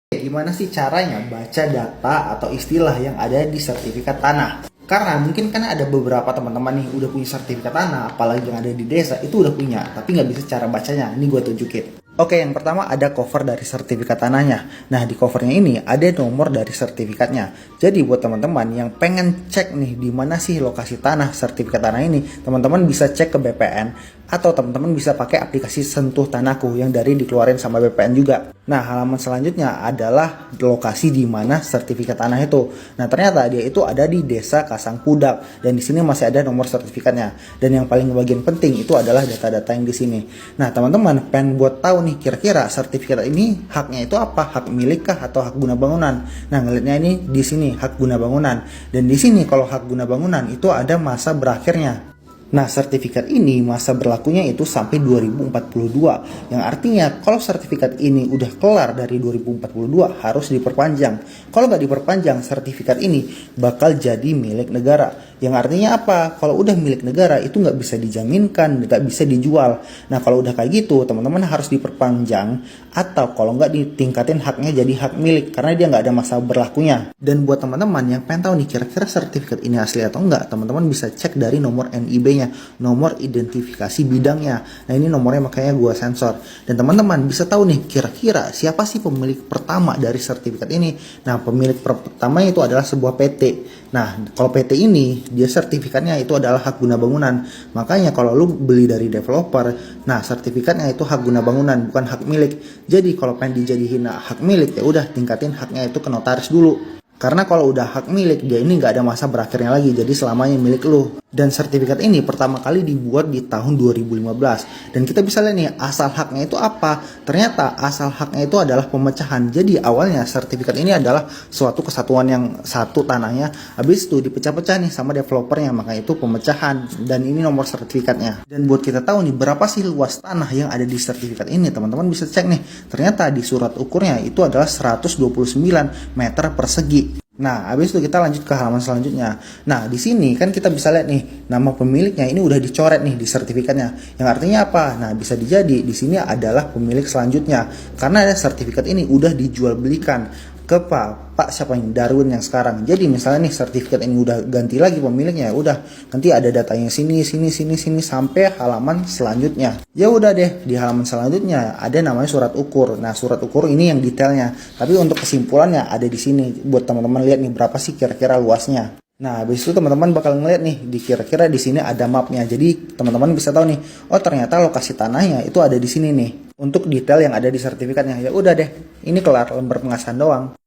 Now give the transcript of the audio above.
Gimana sih caranya baca data atau istilah yang ada di sertifikat tanah? Karena mungkin kan ada beberapa teman-teman nih udah punya sertifikat tanah, apalagi yang ada di desa itu udah punya, tapi nggak bisa cara bacanya. Ini gue tunjukin. Oke, yang pertama ada cover dari sertifikat tanahnya. Nah, di covernya ini ada nomor dari sertifikatnya. Jadi buat teman-teman yang pengen cek nih di mana sih lokasi tanah sertifikat tanah ini, teman-teman bisa cek ke BPN atau teman-teman bisa pakai aplikasi Sentuh Tanahku yang dari dikeluarin sama BPN juga. Nah, halaman selanjutnya adalah lokasi di mana sertifikat tanah itu. Nah, ternyata dia itu ada di Desa Kasangpudak dan di sini masih ada nomor sertifikatnya. Dan yang paling bagian penting itu adalah data-data yang di sini. Nah, teman-teman pengen buat tahu nih kira-kira sertifikat ini haknya itu apa? Hak milik kah atau hak guna bangunan? Nah, ngelihatnya ini di sini hak guna bangunan. Dan di sini kalau hak guna bangunan itu ada masa berakhirnya. Nah, sertifikat ini masa berlakunya itu sampai 2042. Yang artinya kalau sertifikat ini udah kelar dari 2042 harus diperpanjang. Kalau nggak diperpanjang, sertifikat ini bakal jadi milik negara. Yang artinya apa? Kalau udah milik negara itu nggak bisa dijaminkan, nggak bisa dijual. Nah, kalau udah kayak gitu, teman-teman harus diperpanjang atau kalau nggak ditingkatin haknya jadi hak milik karena dia nggak ada masa berlakunya. Dan buat teman-teman yang pengen tahu nih kira-kira sertifikat ini asli atau enggak, teman-teman bisa cek dari nomor NIB-nya, nomor identifikasi bidangnya. Nah, ini nomornya makanya gue sensor. Dan teman-teman bisa tahu nih kira-kira siapa sih pemilik pertama dari sertifikat ini. Nah, pemilik pertama itu adalah sebuah PT. Nah, kalau PT ini dia sertifikatnya itu adalah hak guna bangunan. Makanya kalau lu beli dari developer, nah sertifikatnya itu hak guna bangunan bukan hak milik. Jadi kalau pengen dijadiin hak milik ya udah tingkatin haknya itu ke notaris dulu. Karena kalau udah hak milik, dia ini nggak ada masa berakhirnya lagi, jadi selamanya milik lu. Dan sertifikat ini pertama kali dibuat di tahun 2015. Dan kita bisa lihat nih, asal haknya itu apa? Ternyata asal haknya itu adalah pemecahan. Jadi awalnya sertifikat ini adalah suatu kesatuan yang satu tanahnya. Habis itu dipecah-pecah nih sama developernya, maka itu pemecahan. Dan ini nomor sertifikatnya. Dan buat kita tahu nih, berapa sih luas tanah yang ada di sertifikat ini? Teman-teman bisa cek nih. Ternyata di surat ukurnya itu adalah 129 meter persegi. Nah, habis itu kita lanjut ke halaman selanjutnya. Nah, di sini kan kita bisa lihat nih, nama pemiliknya ini udah dicoret nih di sertifikatnya. Yang artinya apa? Nah, bisa dijadi di sini adalah pemilik selanjutnya. Karena ada sertifikat ini udah dijual belikan ke Pak siapa ini Darwin yang sekarang. Jadi misalnya nih sertifikat ini udah ganti lagi pemiliknya, udah nanti ada datanya sini sampai halaman selanjutnya. Ya udah deh, di halaman selanjutnya ada namanya surat ukur. Nah, surat ukur ini yang detailnya. Tapi untuk kesimpulannya ada di sini buat teman-teman lihat nih berapa sih kira-kira luasnya. Nah, habis itu teman-teman bakal ngeliat nih di kira-kira di sini ada mapnya. Jadi teman-teman bisa tahu nih, oh ternyata lokasi tanahnya itu ada di sini nih. Untuk detail yang ada di sertifikatnya. Ya udah deh, ini kelar lembar pengasahan doang.